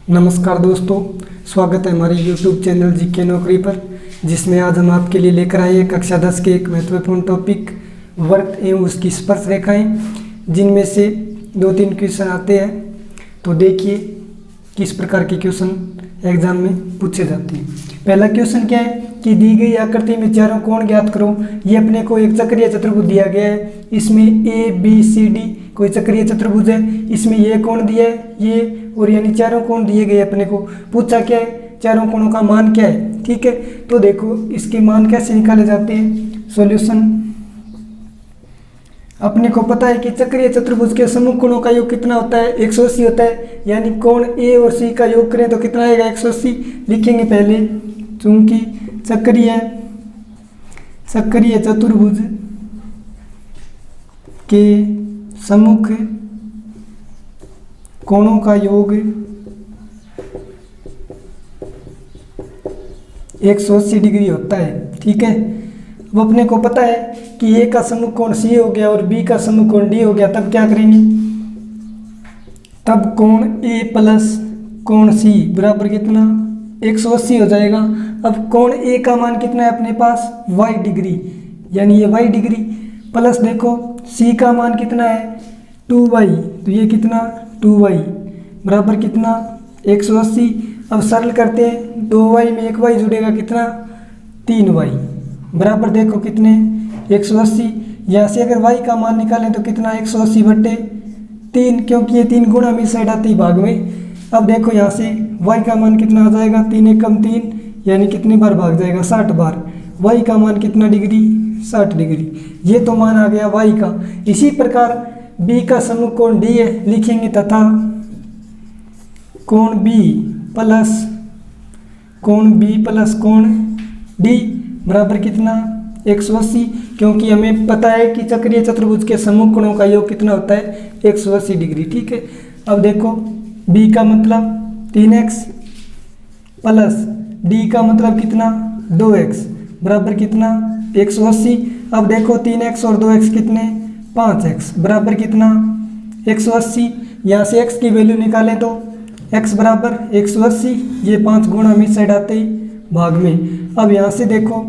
नमस्कार दोस्तों, स्वागत है हमारे YouTube चैनल जीके नौकरी पर, जिसमें आज हम आपके लिए लेकर आए हैं कक्षा 10 के एक महत्वपूर्ण टॉपिक वृत्त एवं उसकी स्पर्श रेखाएं, जिनमें से 2-3 क्वेश्चन आते हैं। तो देखिए किस प्रकार के क्वेश्चन एग्जाम में पूछे जाते हैं। पहला क्वेश्चन क्या है कि दी गई आकृति में चारों कोण ज्ञात करो। ये अपने को एक चक्रीय चतुर्भुज दिया गया है, इसमें ABCD कोई चक्रीय चतुर्भुज है, इसमें ये कोण दिया है ये, और यानी चारों कोण दिए गए। अपने को पूछा क्या है, चारों कोणों का मान क्या है। ठीक है, तो देखो इसके मान कैसे निकाले जाते हैं। सॉल्यूशन, अपने को पता है कि चक्रीय चतुर्भुज के समूह कोणों का योग कितना होता है, 180 होता है। यानी कोण A और C का योग करें तो कितना आएगा, 180 लिखेंगे पहले। चूंकि चक्रीय चतुर्भुज के सम्मुख कोणों का योग 180 डिग्री होता है। ठीक है, अब अपने को पता है कि A का सम्मुख कोण C हो गया और B का सम्मुख कोण D हो गया। तब क्या करेंगे, तब कोण A प्लस कोण C बराबर कितना, 180 हो जाएगा। अब कोण A का मान कितना है अपने पास, y डिग्री, यानी ये y डिग्री, प्लस देखो C का मान कितना है 2y, तो ये कितना 2y बराबर कितना 180। अब सरल करते हैं, 2y में 1y जुड़ेगा कितना 3y बराबर देखो कितने 180। यहाँ से अगर y का मान निकालें तो कितना 180/3, क्योंकि ये 3 गुणा में साइड आती भाग में। अब देखो यहाँ से y का मान कितना आ जाएगा, 3 एकम 3, यानी कितनी बार भाग जाएगा 60 बार। y का मान कितना डिग्री, 60 डिग्री। ये तो मान आ गया y का। इसी प्रकार b का सम्मुख कोण d है, लिखेंगे तथा कोण b प्लस कोण d बराबर कितना 180, क्योंकि हमें पता है कि चक्रीय चतुर्भुज के सम्मुख कोणों का योग कितना होता है, 180 डिग्री। ठीक है, अब देखो b का मतलब 3x प्लस d का मतलब कितना 2x बराबर कितना 180। अब देखो 3x और 2x कितने 5x बराबर कितना 180। यहाँ से x की वैल्यू निकालें तो x बराबर 180, ये 5 गुणा में साइड आते ही भाग में। अब यहाँ से देखो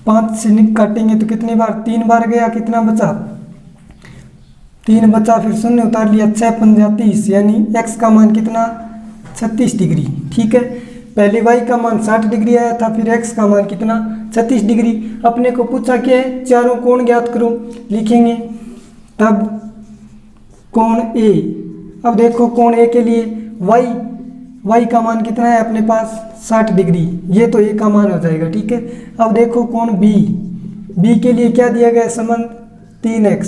5 से काटेंगे तो कितनी बार, 3 बार गया, कितना बचा 3 बचा, फिर शून्य उतार लिया, 6×5 30, यानी x का मान कितना 36 डिग्री। ठीक है, पहले y का मान 60 डिग्री आया था, फिर x का मान कितना 36 डिग्री। अपने को पूछा क्या है, चारों कोण ज्ञात करो, लिखेंगे तब कोण A। अब देखो कोण A के लिए y का मान कितना है अपने पास 60 डिग्री, ये तो A का मान हो जाएगा। ठीक है, अब देखो कोण B के लिए क्या दिया गया संबंध 3x।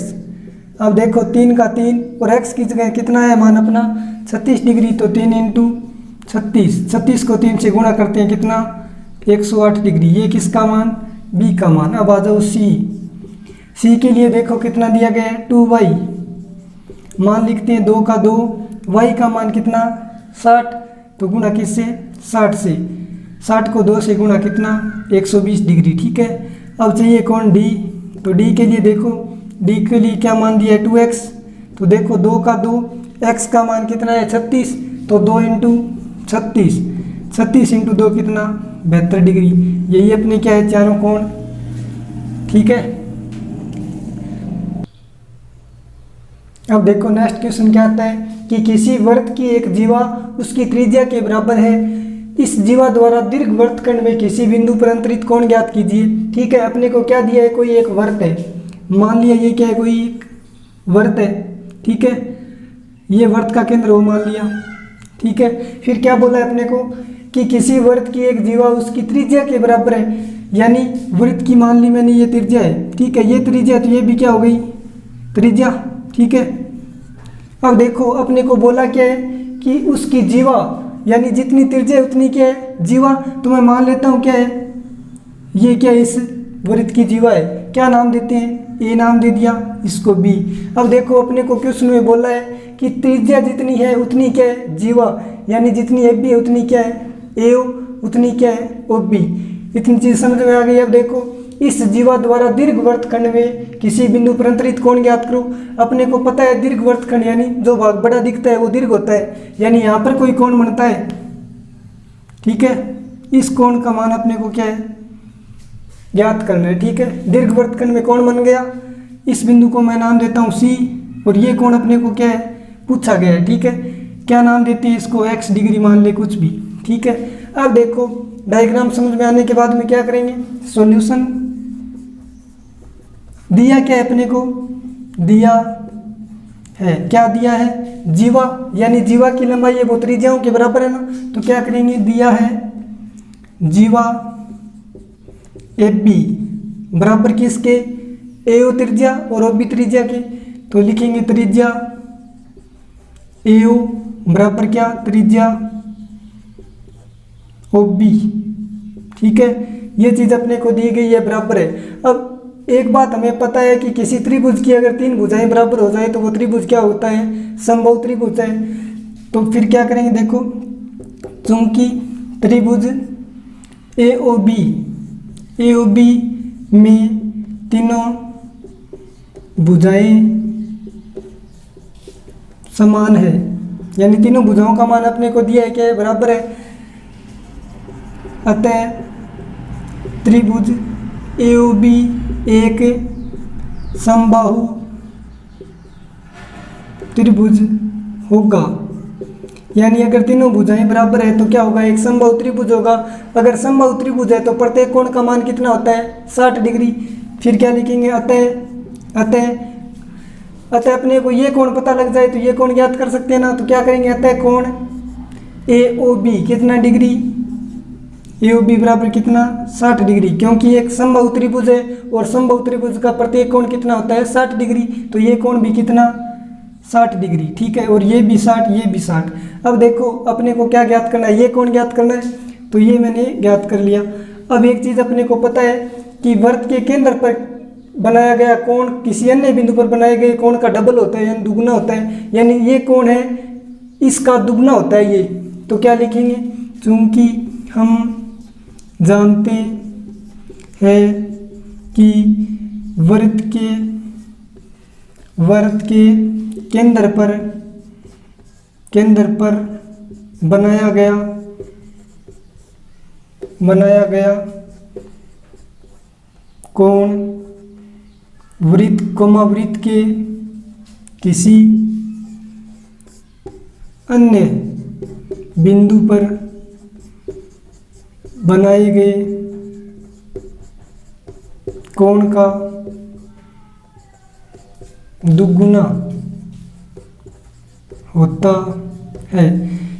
अब देखो 3 का 3 और x की जगह कितना है मान अपना 36 डिग्री, तो 3 × 36 को 3 से गुणा करते हैं कितना 108 डिग्री। ये किसका मान, B का मान। अब आ जाओ C के लिए देखो कितना दिया गया है 2y, मान लिखते हैं 2 का 2, y का मान कितना 60, तो गुणा किससे 60 से, 60 को 2 से गुणा कितना 120 डिग्री। ठीक है, अब चाहिए कोण D, तो D के लिए देखो D के लिए क्या मान दिया है 2x, तो देखो 2 का 2, x का मान कितना है 36, तो 2 × 36, 36 × 2 कितना 72 डिग्री। यही अपने क्या है चारों कोण। ठीक है, अब देखो नेक्स्ट क्वेश्चन क्या आता है कि किसी वृत्त की एक जीवा उसकी त्रिज्या के बराबर है, इस जीवा द्वारा दीर्घवृत्त खंड में किसी बिंदु पर अंतरित कोण ज्ञात कीजिए। ठीक है, अपने को क्या दिया है, कोई एक वृत्त है, मान लिया ये क्या है, कोई एक वृत्त है। ठीक है, ये वृत्त का केंद्र हो मान लिया। ठीक है, फिर क्या बोला है अपने को कि किसी वृत्त की एक जीवा उसकी त्रिज्या के बराबर है, यानी वृत्त की मान ली मैंने ये त्रिज्या है। ठीक है, ये त्रिज्या, तो ये भी क्या हो गई त्रिज्या। ठीक है, अब देखो अपने को बोला क्या है कि उसकी जीवा, यानी जितनी त्रिज्या उतनी क्या है जीवा। तो मैं मान लेता हूँ क्या है, ये क्या है इस वृत्त की जीवा है, क्या नाम देते हैं, ए नाम दे दिया, इसको बी। अब देखो अपने को क्वेश्चन में बोला है कि त्रिज्या जितनी है उतनी क्या है जीवा, यानी जितनी एफ बी है उतनी क्या है ए, उतनी क्या है ओ बी। इतनी चीज़ समझ में आ गई। अब देखो इस जीवा द्वारा दीर्घवृत्तखंड में किसी बिंदु पर अंतरित कोण ज्ञात करो। अपने को पता है दीर्घवृत्तखंड यानी जो भाग बड़ा दिखता है वो दीर्घ होता है, यानी यहाँ पर कोई कोण बनता है, ठीक है। इस कोण का मान अपने को क्या है, ज्ञात करना है, ठीक है। दीर्घवृत्तखंड में कोण बन गया, इस बिंदु को मैं नाम देता हूँ C, और ये कोण अपने को क्या है, पूछा गया है, ठीक है। क्या नाम देते हैं इसको, x डिग्री मान ले, कुछ भी, ठीक है। अब देखो डायग्राम समझ में आने के बाद में क्या करेंगे, सॉल्यूशन। दिया क्या है अपने को, दिया है, क्या दिया है, जीवा, यानी जीवा की लंबाई ये वो त्रिज्याओं के बराबर है ना, तो क्या करेंगे, दिया है जीवा AB बराबर किसके, AO त्रिज्या और OB त्रिज्या के, तो लिखेंगे त्रिज्या AO बराबर क्या, त्रिज्या OB, ठीक है। ये चीज अपने को दी गई है, बराबर है। अब एक बात हमें पता है कि किसी त्रिभुज की अगर तीन भुजाएं बराबर हो जाए तो वो त्रिभुज क्या होता है, समबाहु त्रिभुज है। तो फिर क्या करेंगे, देखो चूंकि त्रिभुज AOB में तीनों भुजाएं समान है, यानी तीनों भुजाओं का मान अपने को दिया है क्या है, बराबर है। अतः त्रिभुज AOB एक समबाहु त्रिभुज होगा, यानी अगर तीनों भुजाएं बराबर है तो क्या होगा, एक समबाहु त्रिभुज होगा। अगर समबाहु त्रिभुज है तो प्रत्येक कोण का मान कितना होता है, 60 डिग्री। फिर क्या लिखेंगे, अतः अपने को ये कोण पता लग जाए तो ये कोण ज्ञात कर सकते हैं ना, तो क्या करेंगे, अतः कोण AOB कितना डिग्री, AOB बराबर कितना, 60 डिग्री, क्योंकि एक समबाहु त्रिभुज है और समबाहु त्रिभुज का प्रत्येक कोण कितना होता है, 60 डिग्री, तो ये कोण भी कितना, 60 डिग्री, ठीक है। और ये भी 60, ये भी 60। अब देखो अपने को क्या ज्ञात करना है, ये कोण ज्ञात करना है, तो ये मैंने ज्ञात कर लिया। अब एक चीज़ अपने को पता है कि वृत्त के केंद्र पर बनाया गया कोण किसी अन्य बिंदु पर बनाए गए कोण का डबल होता है, यानी दुगना होता है, यानी ये कोण है इसका दुगना होता है ये। तो क्या लिखेंगे, चूंकि हम जानते हैं कि वृत्त के केंद्र पर बनाया गया कोण वृत्त के किसी अन्य बिंदु पर बनाए गए कोण का दुगुना होता है।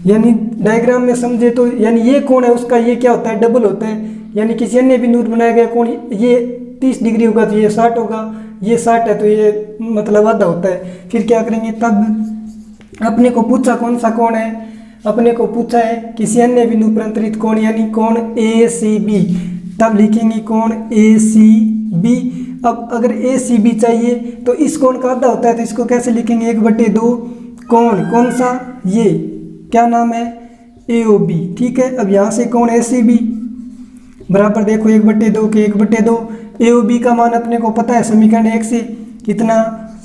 यानी डायग्राम में समझे तो, यानी ये कोण है उसका ये क्या होता है, डबल होता है। यानी किसी अन्य बिंदु पर बनाया गया कोण ये 30 डिग्री होगा तो ये 60 होगा, ये 60 है तो ये मतलब आधा होता है। फिर क्या करेंगे, तब अपने को पूछा कौन सा कोण है, अपने को पूछा है किसी अन्य बिंदु पर अंतरित कोण, यानी कोण ACB, तब लिखेंगे कोण ACB। अब अगर ACB चाहिए तो इस कोण का आधा होता है, तो इसको कैसे लिखेंगे, 1/2 कोण, कौन सा, ये क्या नाम है, AOB, ठीक है। अब यहाँ से कोण ACB बराबर देखो 1/2 के 1/2, AOB का मान अपने को पता है समीकरण 1 से, कितना,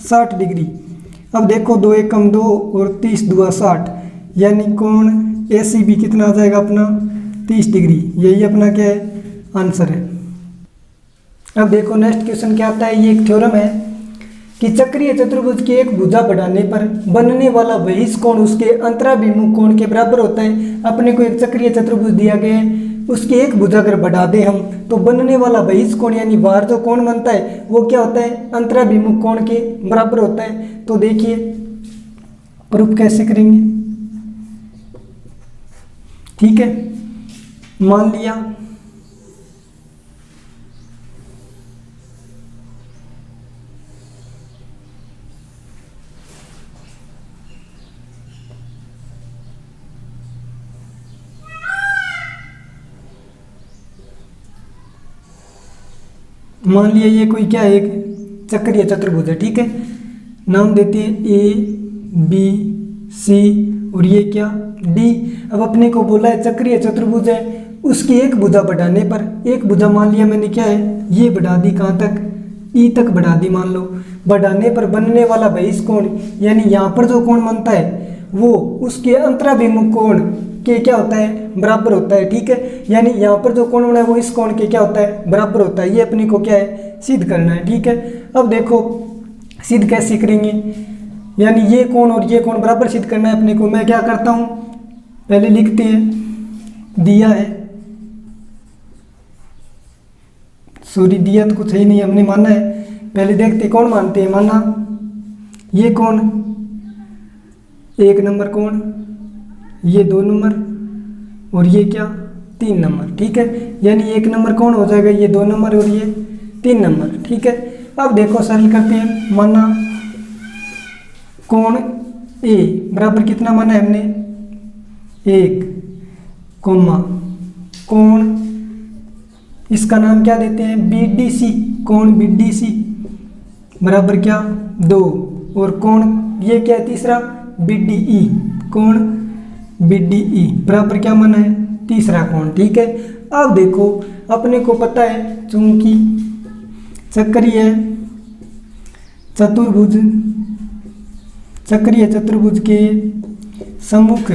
60 डिग्री। अब देखो 2 एकम 2 और 30 दुआ 60, यानी कोण ACB कितना आ जाएगा अपना, 30 डिग्री। यही अपना क्या है, आंसर है। अब देखो नेक्स्ट क्वेश्चन क्या आता है, ये एक थ्योरम है कि चक्रीय चतुर्भुज की एक भुजा बढ़ाने पर बनने वाला बहिष कोण उसके अंतराभिमुख कोण के बराबर होता है। अपने को एक चक्रीय चतुर्भुज दिया गया है, उसकी एक भुजा अगर बढ़ा दें हम तो बनने वाला बहिष कोण यानी बाहर जो कोण बनता है वो क्या होता है, अंतराभिमुख कोण के बराबर होता है। तो देखिए प्रूफ कैसे करेंगे, ठीक है। मान लिया ये कोई क्या है, एक चक्रीय चतुर्भुज है, ठीक है। नाम देते हैं ABC और ये क्या D। अब अपने को बोला है चक्रीय चतुर्भुज है उसकी एक भुजा बढ़ाने पर, एक भुजा मान लिया मैंने क्या है, ये बढ़ा दी कहाँ तक, ई तक बढ़ा दी मान लो, बढ़ाने पर बनने वाला बहिष कोण, यानी यहाँ पर जो कोण बनता है वो उसके अंतराभिमुख कोण के क्या होता है, बराबर होता है। ठीक है, यानी यहाँ पर जो कोण बना है वो इस कोण के क्या होता है, बराबर होता है। ये अपने को क्या है, सिद्ध करना है। ठीक है, अब देखो सिद्ध कैसे करेंगे, यानी ये कोण और ये कोण बराबर सिद्ध करना है अपने को। मैं क्या करता हूँ, पहले लिखते हैं, दिया है, सॉरी दिया तो कुछ है ही नहीं, हमने माना है। पहले देखते कौन मानते हैं, माना ये कौन, 1 नंबर कौन, ये 2 नंबर और ये क्या 3 नंबर। ठीक है, यानी 1 नंबर कौन हो जाएगा, ये 2 नंबर और ये 3 नंबर। ठीक है, अब देखो सरल करते हैं, माना कोण ए बराबर कितना माना है हमने, 1 कोमा कोण, इसका नाम क्या देते हैं, BDC, कोण BDC बराबर क्या 2, और कोण ये क्या है तीसरा, BDE, कोण BDE बराबर क्या माना है, तीसरा कोण। ठीक है, अब देखो अपने को पता है चूंकि चक्रीय चतुर्भुज, चक्रीय चतुर्भुज के सम्मुख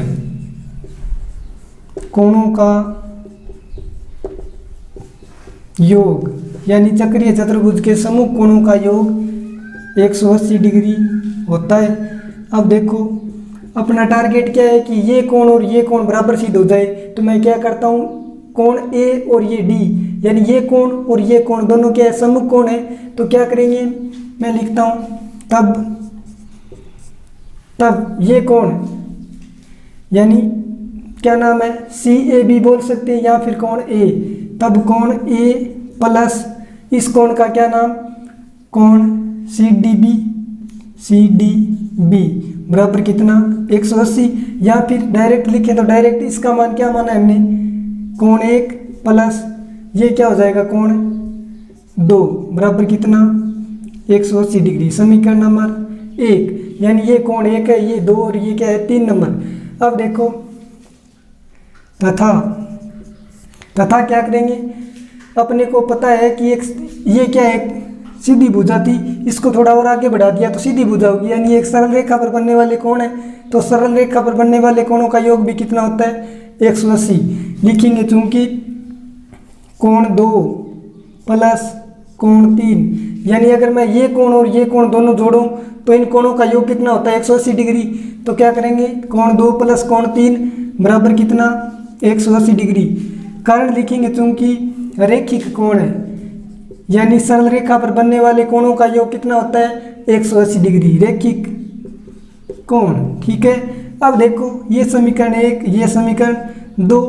कोणों का योग, यानी चक्रीय चतुर्भुज के सम्मुख कोणों का योग 180 डिग्री होता है। अब देखो अपना टारगेट क्या है कि ये कोण और ये कोण बराबर सिद्ध हो जाए, तो मैं क्या करता हूँ, कोण ए और ये डी, यानी ये कोण और ये कोण दोनों क्या है, सम्मुख कोण है। तो क्या करेंगे, मैं लिखता हूँ तब ये कोण, यानी क्या नाम है, CAB बोल सकते हैं या फिर कोण ए, तब कोण ए प्लस इस कोण का क्या नाम, कोण CDB बराबर कितना 180, या फिर डायरेक्ट लिखे तो डायरेक्ट इसका मान क्या माना है हमने, कोण 1 प्लस ये क्या हो जाएगा, कोण 2 बराबर कितना 180 डिग्री। समीकरण नंबर 1, यानी ये कोण 1 है, ये 2 और ये क्या है 3 नंबर। अब देखो तथा क्या करेंगे, अपने को पता है कि एक ये क्या है, सीधी भुजा थी, इसको थोड़ा और आगे बढ़ा दिया तो सीधी भुजा होगी, यानी एक सरल रेखा पर बनने वाले कोण है, तो सरल रेखा पर बनने वाले कोणों का योग भी कितना होता है, 180 लिखेंगे। चूंकि कोण 2 प्लस कोण 3, यानी अगर मैं ये कोण और ये कोण दोनों जोड़ूं तो इन कोणों का योग कितना होता है, 180 डिग्री। तो क्या करेंगे, कोण 2 प्लस कोण 3 बराबर कितना 180 डिग्री। कारण लिखेंगे चूंकि रैखिक कोण है, यानी सरल रेखा पर बनने वाले कोणों का योग कितना होता है, 180 डिग्री, रैखिक कोण। ठीक है, अब देखो ये समीकरण 1, ये समीकरण 2,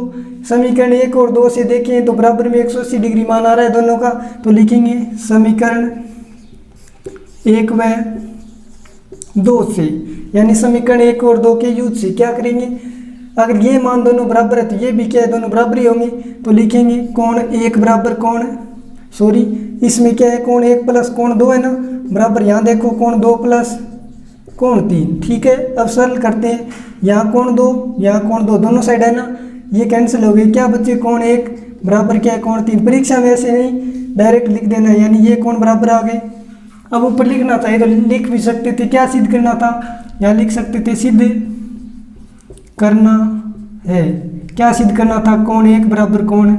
समीकरण 1 और 2 से देखें तो बराबर में 180 डिग्री मान आ रहा है दोनों का, तो लिखेंगे समीकरण 1 व 2 से, यानी समीकरण 1 और 2 के यूज से क्या करेंगे, अगर ये मान दोनों बराबर है तो ये भी क्या है, दोनों बराबर ही होंगे, तो लिखेंगे कोण 1 बराबर कोण, सॉरी इसमें क्या है, कोण 1 प्लस कोण 2 है ना, बराबर यहाँ देखो कोण 2 प्लस कोण 3। ठीक है, अब सरल करते हैं, यहाँ कोण 2 यहाँ कोण 2 दोनों साइड है ना, ये कैंसिल हो गए, क्या बचे, कोण 1 बराबर क्या है, कोण 3। परीक्षा में ऐसे नहीं डायरेक्ट लिख देना, यानी ये कोण बराबर आ गए। अब ऊपर लिखना चाहिए तो लिख भी सकते थे, क्या सिद्ध करना था, यहाँ लिख सकते थे सिद्ध करना है, क्या सिद्ध करना था, कोण 1 बराबर कोण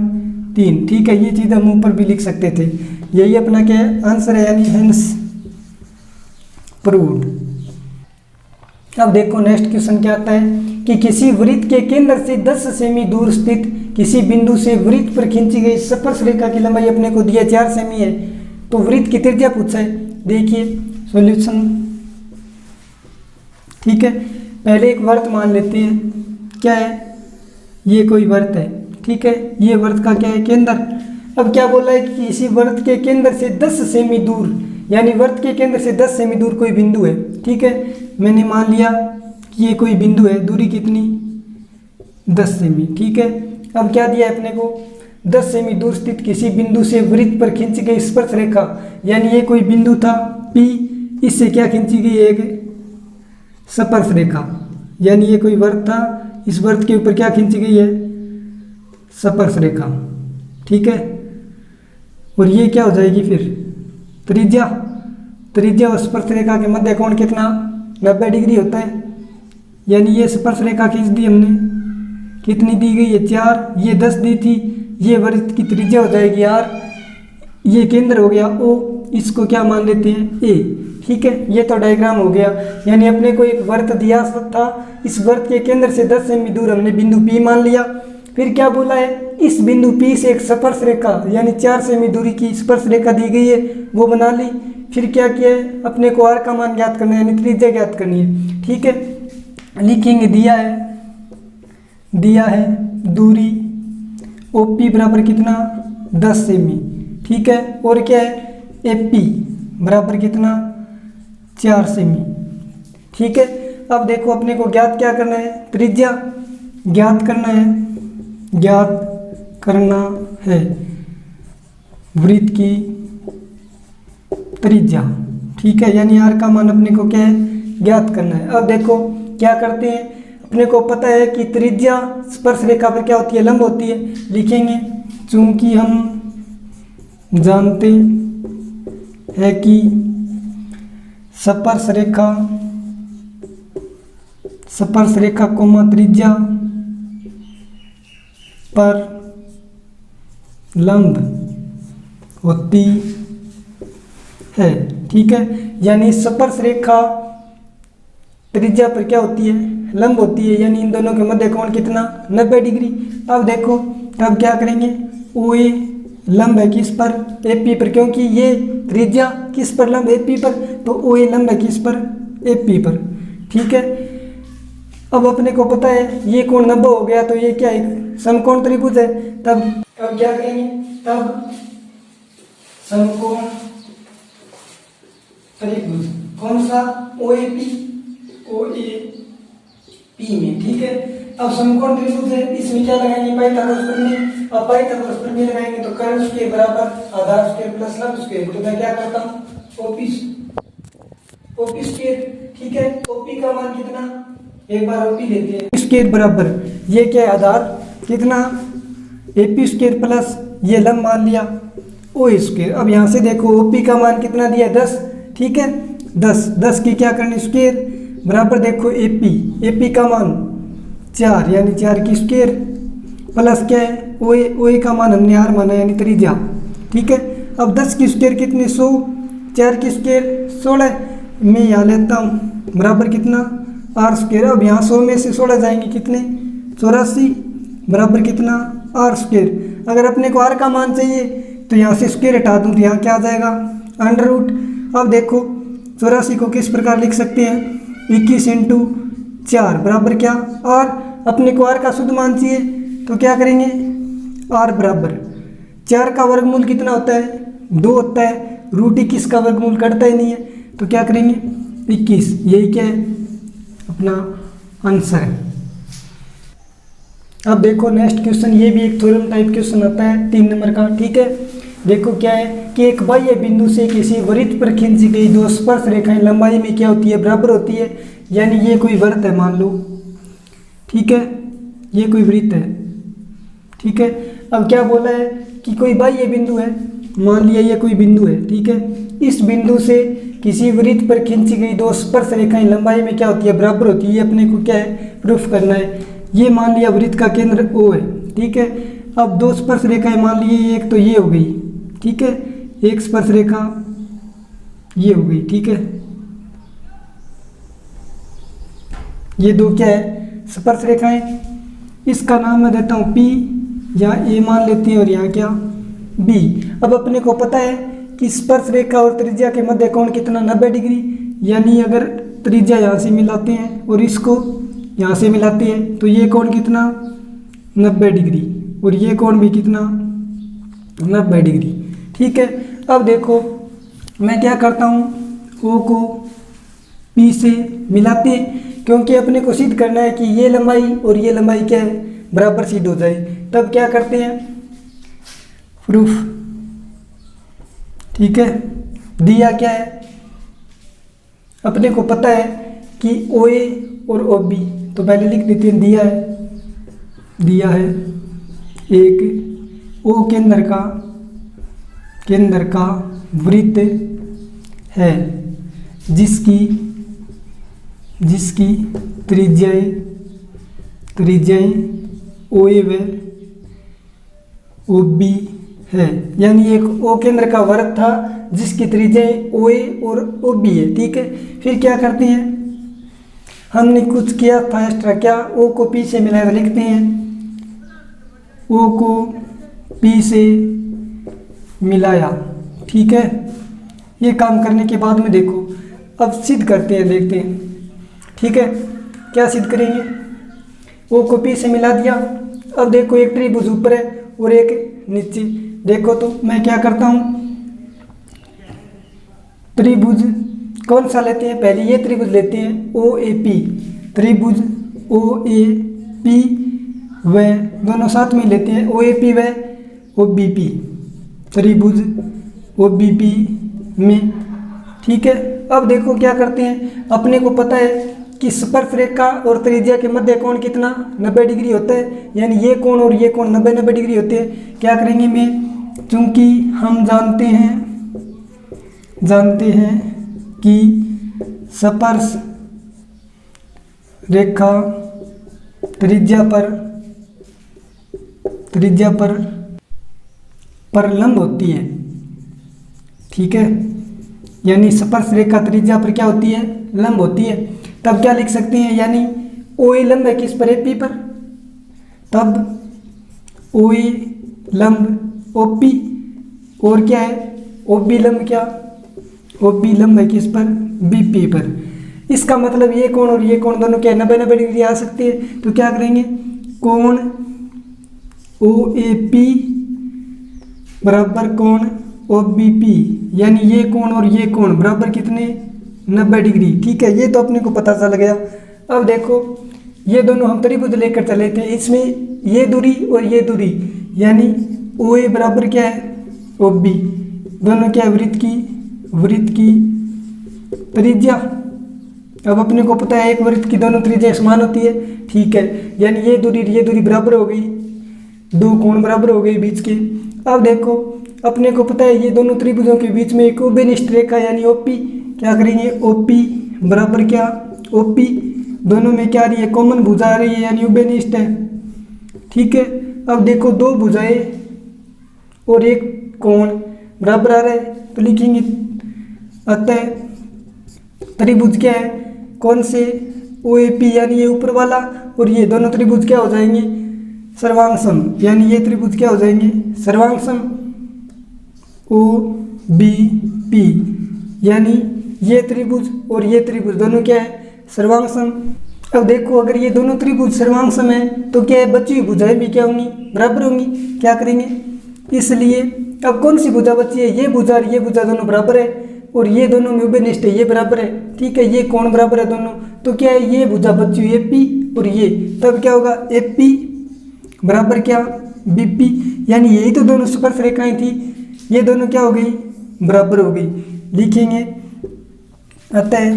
3। ठीक है, ये चीज़ हम ऊपर भी लिख सकते थे, यही अपना क्या है आंसर है, यानी हेंस प्रूव्ड। अब देखो नेक्स्ट क्वेश्चन क्या आता है कि किसी वृत्त के केंद्र से 10 सेमी दूर स्थित किसी बिंदु से वृत्त पर खींची गई स्पर्श रेखा की लंबाई अपने को दिया 4 सेमी है, तो वृत्त की त्रिज्या पूछा है। देखिए सॉल्यूशन, ठीक है, पहले एक वृत्त मान लेते हैं, क्या है, ये कोई वृत्त है, ठीक है, ये वृत्त का क्या है, केंद्र। अब क्या बोला है कि इसी वृत्त के केंद्र से 10 सेमी दूर, यानी वृत्त के केंद्र से 10 सेमी दूर कोई बिंदु है। ठीक है, मैंने मान लिया कि ये कोई बिंदु है, दूरी कितनी 10 सेमी। ठीक है, अब क्या दिया है अपने को, 10 सेमी दूर स्थित किसी बिंदु से वृत्त पर खींची गई स्पर्श रेखा, यानी ये कोई बिंदु था P, इससे क्या खींची गई है, एक स्पर्श रेखा, यानी ये कोई वृत्त था, इस वृत्त के ऊपर क्या खींची गई है, स्पर्श रेखा, ठीक है। और ये क्या हो जाएगी फिर त्रिज्या। त्रिज्या और स्पर्श रेखा के मध्य कोण कितना 90 डिग्री होता है। यानी ये स्पर्श रेखा खींच दी हमने, कितनी दी गई है 4, ये 10 दी थी। ये वृत्त की त्रिज्या हो जाएगी r, ये केंद्र हो गया O, इसको क्या मान लेते हैं A, ठीक है। ये तो डायग्राम हो गया। यानी अपने को एक वृत्त दिया था, इस वृत्त के केंद्र से 10 सेमी दूर हमने बिंदु P मान लिया। फिर क्या बोला है, इस बिंदु P से एक स्पर्श रेखा यानी 4 सेमी दूरी की स्पर्श रेखा दी गई है, वो बना ली। फिर क्या किया है, अपने को r का मान ज्ञात करना है, यानी त्रिज्या ज्ञात करनी है, ठीक है। लिखेंगे दिया है दूरी OP बराबर कितना 10 सेमी, ठीक है। और क्या है AP बराबर कितना 4 सेमी, ठीक है। अब देखो अपने को ज्ञात क्या करना है, त्रिज्या ज्ञात करना है वृत्त की त्रिज्या, ठीक है। यानी r का मान अपने को क्या है ज्ञात करना है। अब देखो क्या करते हैं, अपने को पता है कि त्रिज्या स्पर्श रेखा पर क्या होती है, लंब होती है। लिखेंगे चूंकि हम जानते हैं कि स्पर्श रेखा कोमा त्रिज्या पर लंब होती है, ठीक है। यानी स्पर्श रेखा त्रिज्या पर क्या होती है, लंब होती है। यानी इन दोनों के मध्य कोण कितना 90 डिग्री। अब देखो अब क्या करेंगे, OA लंब है किस पर AP पर, क्योंकि ये त्रिज्या किस पर लंब AP पर, तो OA लंब है किस पर AP पर, ठीक है। अब अपने को पता है ये कोण 90 हो गया, तो ये क्या है समकोण त्रिभुज है। तब क्या करेंगे, तब समकोण त्रिभुज कौन सा OAP में, ठीक है। अब समकोण त्रिभुज है, इसमें क्या लगाएंगे पाइथागोरस प्रमेय। अब पाइथागोरस प्रमेय लगाएंगे तो कर्ण स्क्वायर बराबर आधार स्क्वायर प्लस लंब स्क्वायर, तो मैं क्या करता हूँ OP स्क्वायर, ठीक है। OP का मान कितना, एक बार OP लेते हैं, स्क्वायर बराबर ये क्या है आधार कितना AP स्क्वायर प्लस ये लंब मान लिया OA स्क्वायर। अब यहाँ से देखो OP का मान कितना दिया 10, ठीक है। 10 की क्या करनी स्क्वायर बराबर देखो AP का मान 4 यानी 4 की स्क्वायर प्लस क्या है OA का मान हमने r माना यानी त्रिज्या, ठीक है। अब 10 की स्क्वायर कितनी 100, 4 की स्क्वायर 16, मैं यहाँ लेता हूँ बराबर कितना r स्क्वायर। अब यहाँ 100 में से 16 जाएंगे कितने 84 बराबर कितना r स्क्वायर। अगर अपने को r का मान चाहिए तो यहाँ से स्क्वायर हटा दूँ तो यहाँ क्या आ जाएगा अंडर रूट। अब देखो 84 को किस प्रकार लिख सकते हैं 21 इंटू 4 बराबर क्या r। अपने को r का शुद्ध मान चाहिए तो क्या करेंगे r बराबर 4 का वर्गमूल कितना होता है 2 होता है, रूट 21 का वर्गमूल कटता ही नहीं है, तो क्या करेंगे 21, यही क्या है अपना आंसर है। अब देखो नेक्स्ट क्वेश्चन, ये भी एक थ्योरम टाइप क्वेश्चन आता है 3 नंबर का, ठीक है। देखो क्या है कि एक बाह्य बिंदु से किसी वृत्त पर खींची गई दो स्पर्श रेखाएं लंबाई में क्या होती है बराबर होती है। यानी ये कोई वृत्त है मान लो, ठीक है, ये कोई वृत्त है, ठीक है। अब क्या बोला है कि कोई बाह्य बिंदु है, मान लिया ये कोई बिंदु है, ठीक है। इस बिंदु से किसी वृत्त पर खींची गई दो स्पर्श रेखाएं लंबाई में क्या होती है बराबर होती है। ये अपने को क्या है प्रूफ करना है। ये मान लिया वृत्त का केंद्र O है, ठीक है। अब दो स्पर्श रेखाएं मान लिए, एक तो ये हो गई, ठीक है, एक स्पर्श रेखा ये हो गई, ठीक है। ये दो क्या है स्पर्श रेखाएं, इसका नाम मैं देता हूँ P, यहाँ A मान लेते हैं और यहाँ क्या B। अब अपने को पता है कि स्पर्श रेखा और त्रिज्या के मध्य कोण कितना 90 डिग्री। यानी अगर त्रिज्या यहाँ से मिलाते हैं और इसको यहाँ से मिलाते हैं तो ये कोण कितना 90 डिग्री और ये कोण भी कितना 90 डिग्री, ठीक है। अब देखो मैं क्या करता हूँ O को P से मिलाते हैं, क्योंकि अपने को सिद्ध करना है कि ये लंबाई और ये लंबाई क्या है बराबर सिद्ध हो जाए। तब क्या करते हैं प्रूफ, ठीक है। दिया क्या है, अपने को पता है कि OA और OB, तो पहले लिख देते हैं दिया है एक ओ केंद्र का वृत्त है जिसकी त्रिज्याएं OA व OB है। यानी एक ओ केंद्र का वृत्त था जिसकी त्रिज्याएं OA और OB है। ठीक है, फिर क्या करते हैं, हमने कुछ किया था एक्स्ट्रा, क्या O को P से मिलाकर लिखते हैं, O को P से मिलाया। ठीक है, ये काम करने के बाद में देखो अब सिद्ध करते हैं, देखते हैं। ठीक है, क्या सिद्ध करेंगे, O को P से मिला दिया। अब देखो एक त्रिभुज ऊपर है और एक नीचे। देखो तो मैं क्या करता हूँ, त्रिभुज कौन सा लेते हैं, पहले ये त्रिभुज लेते हैं OAP, त्रिभुज OAP व दोनों साथ में लेते हैं OAP व OBP, त्रिभुज OBP में। ठीक है, अब देखो क्या करते हैं, अपने को पता है कि स्पर्श रेखा और त्रिज्या के मध्य कोण कितना 90 डिग्री होता है, यानी ये कोण और ये कोण 90 डिग्री होते हैं। क्या करेंगे मैं, चूंकि हम जानते हैं कि स्पर्श रेखा त्रिज्या पर लंब होती है। ठीक है, यानी स्पर्श रेखा त्रिज्या पर क्या होती है, लंब होती है। तब क्या लिख सकते हैं, यानी OA लंब है किस पर, AP पर, तब OA लंब OP, और क्या है OB लंब, क्या OB लंब है किस पर, BP पर। इसका मतलब ये कोण और ये कोण दोनों क्या 90 डिग्री आ सकते हैं। तो क्या करेंगे, कोण OAP बराबर कोण OBP, यानी ये कोण और ये कोण बराबर कितने 90 डिग्री। ठीक है, ये तो अपने को पता चल गया। अब देखो ये दोनों हम त्रिभुज लेकर चले थे, इसमें ये दूरी और ये दूरी, यानी OA बराबर क्या है OB, दोनों क्या है वृत्त की त्रिज्या। अब अपने को पता है एक वृत्त की दोनों त्रिज्या समान होती है। ठीक है, यानी ये दूरी बराबर हो गई, दो कोण बराबर हो गए बीच के। अब देखो अपने को पता है ये दोनों त्रिभुजों के बीच में एक उभयनिष्ठ रेखा यानी OP, क्या करेंगे OP बराबर क्या OP, दोनों में क्या आ रही है, कॉमन भुजा आ रही है यानी उभयनिष्ठ है। ठीक है, अब देखो दो भुजाएं और एक कोण बराबर आ रहा है, तो लिखेंगे अतः त्रिभुज क्या है, कौन से OAP यानी ये ऊपर वाला, और ये दोनों त्रिभुज क्या हो जाएंगे सर्वांगसम, यानी ये त्रिभुज क्या हो जाएंगे सर्वांगसम OBP, यानी ये त्रिभुज और ये त्रिभुज दोनों क्या है सर्वांगसम। अब देखो अगर ये दोनों त्रिभुज सर्वांगसम है तो क्या है, बची हुई भुजाएं भी क्या होंगी बराबर होंगी। क्या करेंगे, इसलिए अब कौन सी भुजा बची है, ये भुजा और ये भुजा दोनों बराबर है, और ये दोनों में उभयनिष्ठ है, ये बराबर है। ठीक है, ये कोण बराबर है दोनों, तो क्या है ये भुजा बची हुई AP और ये, तब क्या होगा AP बराबर क्या BP, यानी यही तो दोनों स्पर्श रेखाएं थी, ये दोनों क्या हो गई बराबर हो गई। लिखेंगे अतः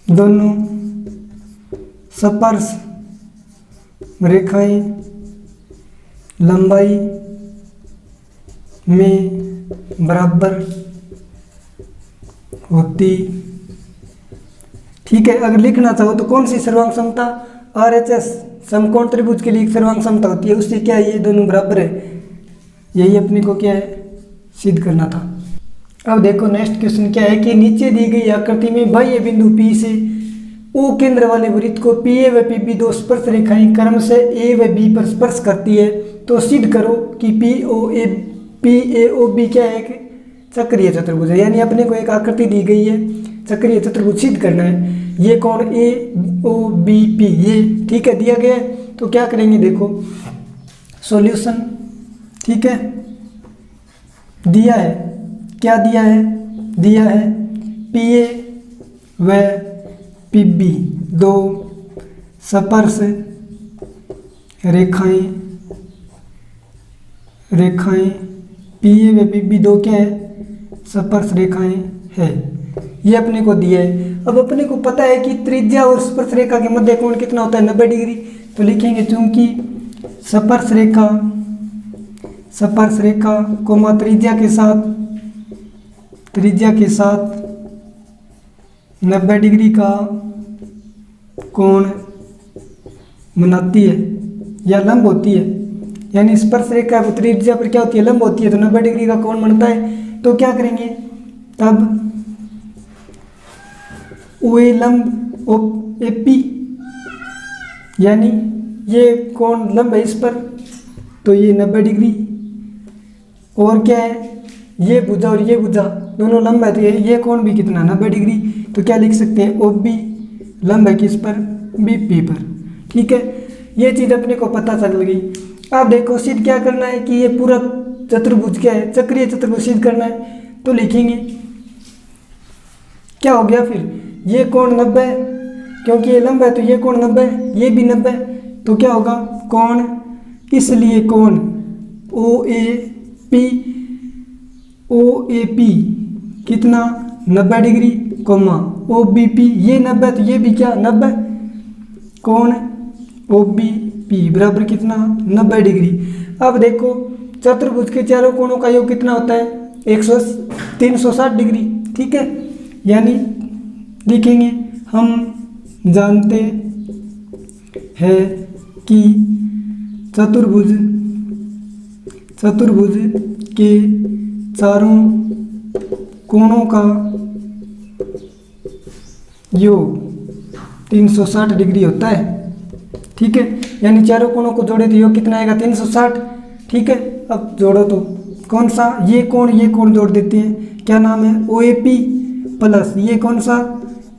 दोनों स्पर्श रेखाएं लंबाई में बराबर होती। ठीक है, अगर लिखना चाहो तो कौन सी सर्वांग समता, RHS समकोण त्रिभुज के लिए सर्वांग समता होती है, उससे क्या है ये दोनों बराबर है, यही अपने को क्या है सिद्ध करना था। अब देखो नेक्स्ट क्वेश्चन क्या है कि नीचे दी गई आकृति में बाह्य बिंदु P से O केंद्र वाले वृत्त को PA व PB दो स्पर्श रेखाएं क्रम से A व B पर स्पर्श करती है, तो सिद्ध करो कि PAOB क्या है, एक चक्रीय चतुर्भुज है। यानी अपने को एक आकृति दी गई है, चक्रीय चतुर्भुज सिद्ध करना है। ये कोण AOBP ये ठीक है दिया गया है, तो क्या करेंगे देखो सॉल्यूशन। ठीक है, दिया है, क्या दिया है PA व PB दो स्पर्श रेखाएं PA व PB दो क्या है स्पर्श रेखाएं है, ये अपने को दिया है। अब अपने को पता है कि त्रिज्या और स्पर्श रेखा के मध्य कोण कितना होता है 90 डिग्री, तो लिखेंगे चूंकि स्पर्श रेखा कोमा त्रिज्या के साथ 90 डिग्री का कोण बनाती है या लंब होती है। यानी स्पर्श रेखा त्रिज्या पर क्या होती है, लंब होती है, तो 90 डिग्री का कोण बनता है। तो क्या करेंगे तब OA लंब OP, यानी ये कोण लंब है इस पर, तो ये 90 डिग्री। और क्या है, ये भुजा और ये भुजा दोनों लंब है, तो ये कोण भी कितना 90 डिग्री। तो क्या लिख सकते हैं, OB लंब है किस पर, BP पर। ठीक है, ये चीज़ अपने को पता चल गई। अब देखो सिद्ध क्या करना है कि ये पूरा चतुर्भुज क्या है, चक्रीय चतुर्भुज सिद्ध करना है। तो लिखेंगे क्या हो गया, फिर ये कोण 90 है, क्योंकि ये लंब है तो ये कोण 90 है, ये भी 90 है, तो क्या होगा कोण, इसलिए कोण OAP कितना 90 डिग्री, कोमा OBP ये 90 तो ये भी क्या 90, कोण OBP बराबर कितना 90 डिग्री। अब देखो चतुर्भुज के चारों कोणों का योग कितना होता है, 360 डिग्री। ठीक है, यानी लिखेंगे हम जानते हैं कि चतुर्भुज के चारों कोणों का योग 360 डिग्री होता है। ठीक है, यानी चारों कोणों को जोड़े तो योग कितना आएगा 360। ठीक है, अब जोड़ो तो कौन सा, ये कोण जोड़ देते हैं, क्या नाम है OAP प्लस ये कौन सा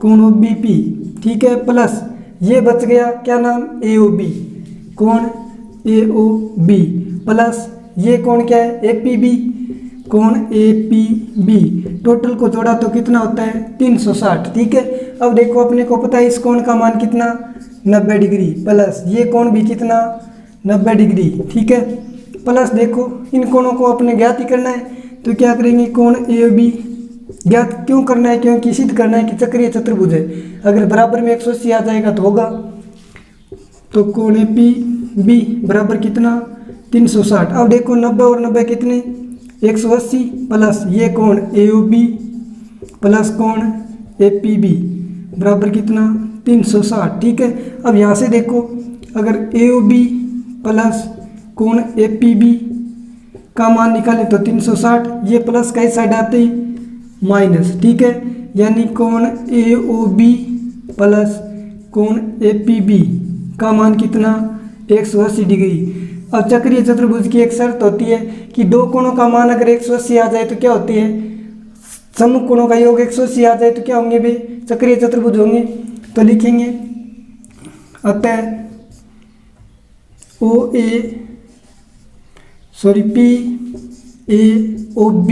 कोण OBP। ठीक है, प्लस ये बच गया क्या नाम AOB, कोण AOB प्लस ये कोण क्या है APB, कोण APB। टोटल को जोड़ा तो कितना होता है 360। ठीक है, अब देखो अपने को पता है इस कोण का मान कितना 90 डिग्री, प्लस ये कोण भी कितना 90 डिग्री। ठीक है, प्लस देखो इन कोणों को अपने ज्ञात ही करना है, तो क्या करेंगे कोण AOB ज्ञात क्यों करना है, क्योंकि सिद्ध करना है कि चक्रीय चतुर्भुज है। अगर बराबर में 180 आ जाएगा तो होगा, तो कोण APB बराबर कितना 360। अब देखो 90 और 90 कितने 180, प्लस ये कोण AOB प्लस कोण APB बराबर कितना 360। ठीक है, अब यहाँ से देखो अगर AOB प्लस कोण APB का मान निकालें तो 360, ये प्लस का इस साइड आते ही माइनस। ठीक है, यानी कोण AOB प्लस कोण APB का मान कितना 180 डिग्री। अब चक्रीय चतुर्भुज की एक शर्त होती है कि दो कोणों का मान अगर 180 आ जाए तो क्या होती है, सम्मुख कोणों का योग 180 आ जाए तो क्या होंगे भाई चक्रीय चतुर्भुज होंगे। तो लिखेंगे अतः PAOB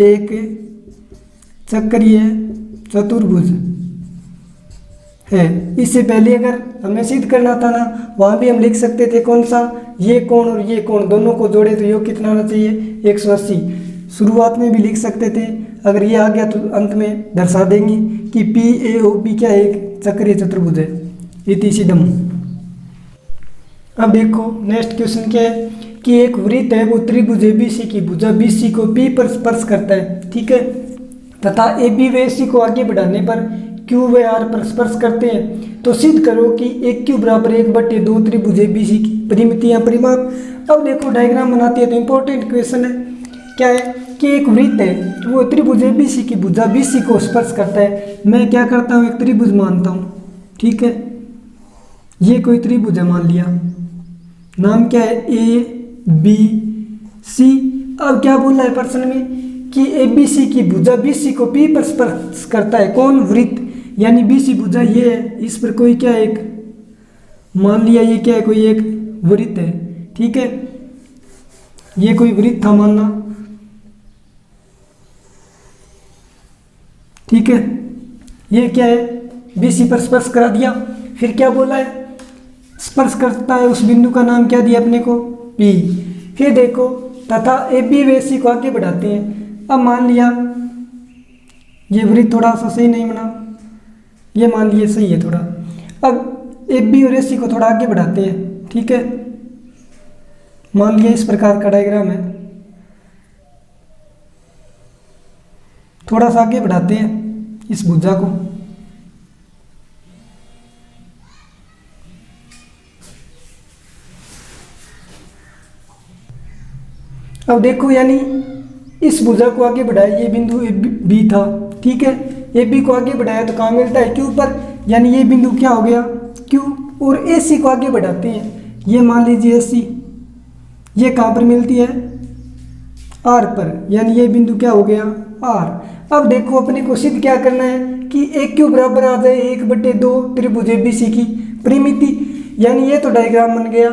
एक चक्रीय चतुर्भुज है। इससे पहले अगर हमें सिद्ध करना था ना, वहाँ भी हम लिख सकते थे कौन सा, ये कोण और ये कोण दोनों को जोड़े तो योग कितना होना चाहिए 180। शुरुआत में भी लिख सकते थे, अगर ये आ गया तो अंत में दर्शा देंगे कि PAOB क्या है, एक चक्रीय चतुर्भुज है। इति सिद्धम। अब देखो नेक्स्ट क्वेश्चन क्या है कि एक वृत्त है वो त्रिभुज ABC की भुजा BC को P पर स्पर्श करता है। ठीक है, तथा AB व AC को आगे बढ़ाने पर Q व R पर स्पर्श करते हैं। तो सिद्ध करो कि एक Q बराबर 1/2 त्रिभुज ABC की परिमितियां परिमाप। अब देखो डायग्राम बनाते हैं तो इंपॉर्टेंट क्वेश्चन है, क्या है कि एक वृत्त है वो त्रिभुज ABC की भुजा BC को स्पर्श करता है। मैं क्या करता हूँ, एक त्रिभुज मानता हूँ। ठीक है, ये कोई त्रिभुज है मान लिया, नाम क्या है ABC। अब क्या बोला है प्रश्न में कि ABC की भुजा BC को P पर स्पर्श करता है। कौन, वृत्त, यानी BC भुजा ये है, इस पर कोई क्या एक मान लिया, ये क्या है कोई एक वृत्त है। ठीक है, ये कोई वृत्त था मानना। ठीक है, ये क्या है BC पर स्पर्श करा दिया। फिर क्या बोला है, स्पर्श करता है उस बिंदु का नाम क्या दिया अपने को P। फिर देखो तथा AB व AC को आगे बढ़ाते हैं। अब मान लिया ये वृत्त थोड़ा सा सही नहीं बना, ये मान लिया सही है थोड़ा। अब AB और AC को थोड़ा आगे बढ़ाते हैं। ठीक है, मान लिया इस प्रकार का डायग्राम है, थोड़ा सा आगे बढ़ाते हैं इस भुजा को। अब देखो यानी इस भुजा को आगे बढ़ाया, ये बिंदु बी था, ठीक है, ए बी को आगे बढ़ाया तो कहाँ मिलता है, क्यू पर, यानी ये बिंदु क्या हो गया, क्यू। और ए सी को आगे बढ़ाते हैं, ये मान लीजिए ए सी, ये कहाँ पर मिलती है, आर पर, यानी ये बिंदु क्या हो गया, आर। अब देखो अपने को सिद्ध क्या करना है कि ए क्यू बराबर आ जाए 1/2 त्रिभुज ए बी सी की परिमिति, यानी ये तो डायग्राम बन गया,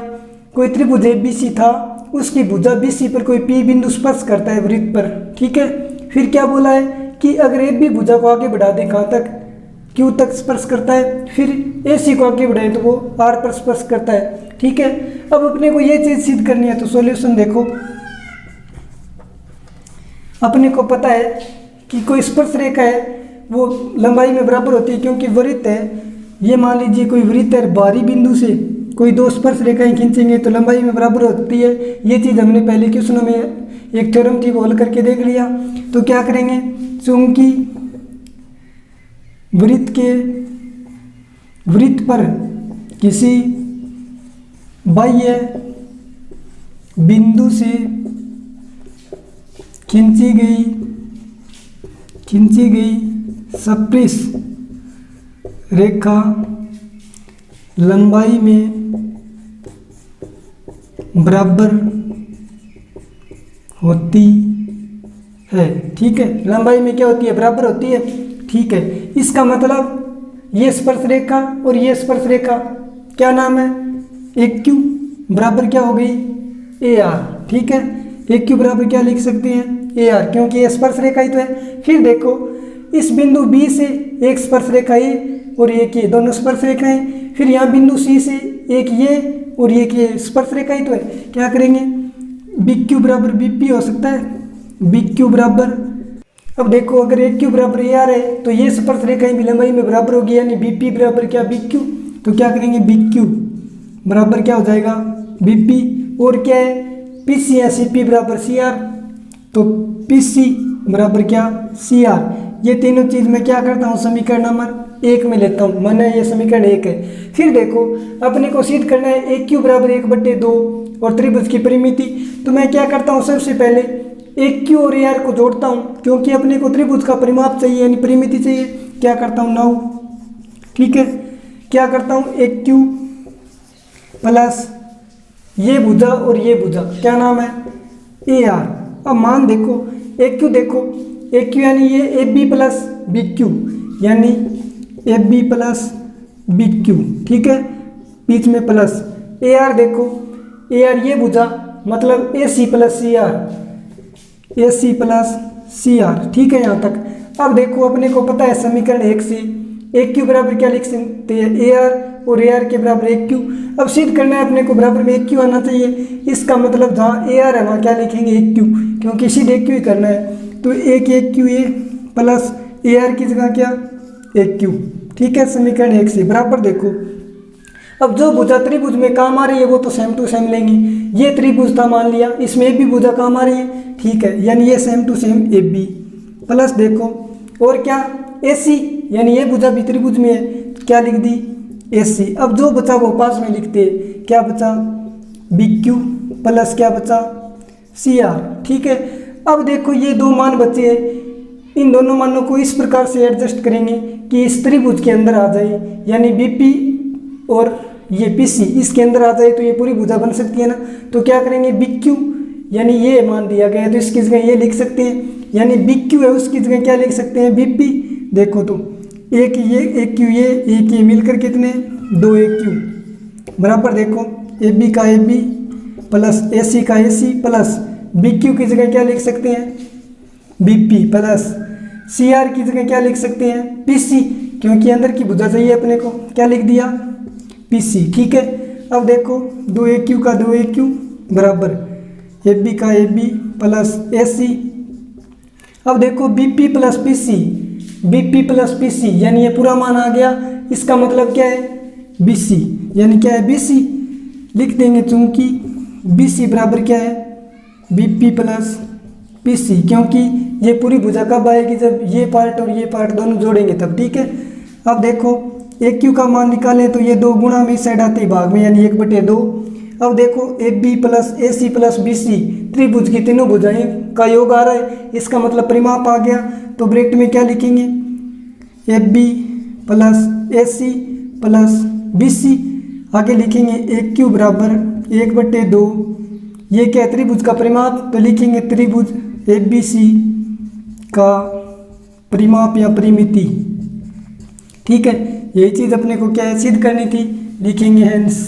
कोई त्रिभुज ए बी सी था, उसकी भुजा बी सी पर कोई पी बिंदु स्पर्श करता है वृत्त पर, ठीक है। फिर क्या बोला है कि अगर ए बी भुजा को आगे बढ़ा दे कहाँ तक, क्यू तक स्पर्श करता है, फिर ए सी को आगे बढ़ाए तो वो आर पर स्पर्श करता है, ठीक है। अब अपने को ये चीज़ सिद्ध करनी है, तो सॉल्यूशन देखो, अपने को पता है कि कोई स्पर्श रेखा है वो लंबाई में बराबर होती है, क्योंकि वृत्त है, ये मान लीजिए कोई वृत्त है, बाहरी बिंदु से कोई दो स्पर्श रेखाएं खींचेंगे तो लंबाई में बराबर होती है। ये चीज़ हमने पहले क्वेश्चनों में एक थ्योरम थी वो हल करके देख लिया। तो क्या करेंगे, चूंकि वृत्त पर किसी बाह्य बिंदु से खींची गई स्पर्श रेखा लंबाई में बराबर होती है, ठीक है, लंबाई में क्या होती है, बराबर होती है, ठीक है। इसका मतलब ये स्पर्श रेखा और ये स्पर्श रेखा क्या नाम है, एक क्यू बराबर क्या हो गई, ए आर, ठीक है। एक क्यू बराबर क्या लिख सकते हैं, ए आर, क्योंकि ये स्पर्श रेखा ही तो है। फिर देखो इस बिंदु बी से एक स्पर्श रेखा ए और एक ये, दोनों स्पर्श रेखाएं। फिर यहाँ बिंदु सी से एक ये और एक ये स्पर्श रेखा ही तो है। क्या करेंगे, बी क्यू बराबर बी पी हो सकता है, बी क्यू बराबर, अब देखो अगर एक क्यू बराबर ए आर है तो ये स्पर्श रेखाएं भी लंबाई में बराबर होगी, यानी बी पी बराबर क्या, बी क्यू। तो क्या करेंगे, बी क्यू बराबर क्या हो जाएगा, बी पी, और क्या है, पी सी या सी पी बराबर सी आर, तो पी सी बराबर क्या, सी आर। ये तीनों चीज़ मैं क्या करता हूँ, समीकरण नंबर 1 में लेता हूँ, माना ये समीकरण 1 है। फिर देखो अपने को सिद्ध करना है ए क्यू बराबर 1/2 और त्रिभुज की परिमिति। तो मैं क्या करता हूँ, सबसे पहले एक क्यू और ए आर को जोड़ता हूँ, क्योंकि अपने को त्रिभुज का परिमाप चाहिए, यानी परिमिति चाहिए। क्या करता हूँ, 9, ठीक है। क्या करता हूँ, एक क्यू प्लस ये भुजा और ये भुजा, क्या नाम है, ए आर। अब मान देखो एक क्यू, देखो एक क्यू यानी ये A B plus B Q, यानी A B plus B Q, ठीक है, बीच में प्लस। ए आर देखो, ए आर ये भुजा मतलब ए C plus C are, A C plus C are, ठीक है यहाँ तक। अब देखो अपने को पता है समीकरण 1 से एक क्यू बराबर क्या लिख सकते हैं, ए आर, और ए आर के बराबर एक क्यू। अब सिद्ध करना है अपने को बराबर में एक क्यू आना चाहिए, इसका मतलब जहाँ ए आर है वहाँ क्या लिखेंगे, एक क्यू, क्योंकि सीधे एक क्यू ही करना है। तो एक Q A plus A R की जगह क्या, एक क्यू, ठीक है, समीकरण 1 से बराबर। देखो अब जो भुजा त्रिभुज में काम आ रही है वो तो सेम टू सेम लेंगे। ये त्रिभुज था मान लिया, इसमें ए बी भुजा काम आ रही है, ठीक है, यानी ये same to same A B plus देखो और क्या, ए सी, यानी ये भुजा भी त्रिभुज में है, क्या लिख दी, ए सी। अब जो बचा वो पास में लिखते हैं, क्या बचा, बी क्यू प्लस क्या बचा, सी आर, ठीक है। अब देखो ये दो मान बचे हैं, इन दोनों मानों को इस प्रकार से एडजस्ट करेंगे कि इस त्रिभुज के अंदर आ जाए, यानी बी पी और ये पी सी इसके अंदर आ जाए तो ये पूरी भुजा बन सकती है ना। तो क्या करेंगे, बी क्यू, यानी ये मान दिया गया है तो इसकी जगह ये लिख सकते हैं, यानी बी क्यू है उसकी जगह क्या लिख सकते हैं, बी पी। देखो तो एक ये एक क्यू ये मिलकर कितने, 2 एक क्यू बराबर। देखो ए बी का ए बी प्लस ए सी का A C plus B Q की जगह क्या लिख सकते हैं, B P plus C R की जगह क्या लिख सकते हैं, पी सी, क्योंकि अंदर की भुजा चाहिए अपने को, क्या लिख दिया, पी सी, ठीक है। अब देखो 2 ए क्यू का 2 ए क्यू बराबर ए बी का ए बी प्लस ए सी। अब देखो B P plus P C, B P plus P C, यानी ये पूरा मान आ गया। इसका मतलब क्या है, बी सी, यानी क्या है, बी सी लिख देंगे, चूंकि बी सी बराबर क्या है, B P plus P C, क्योंकि ये पूरी भुजा कब आएगी, जब ये पार्ट और ये पार्ट दोनों जोड़ेंगे तब, ठीक है। अब देखो ए क्यू का मान निकालें तो ये 2 गुणा में इस साइड आते ही भाग में, यानी 1/2। अब देखो A B plus A C plus B C त्रिभुज की तीनों भुजाएं का योग आ रहा है, इसका मतलब परिमाप आ गया। तो ब्रैकेट में क्या लिखेंगे, A B plus A C plus B C, आगे लिखेंगे ए क्यू बराबर 1/2, ये क्या है, त्रिभुज का परिमाप, तो लिखेंगे त्रिभुज ए बी सी का परिमाप या परिमिति, ठीक है। यही चीज़ अपने को क्या है, सिद्ध करनी थी, लिखेंगे हेंस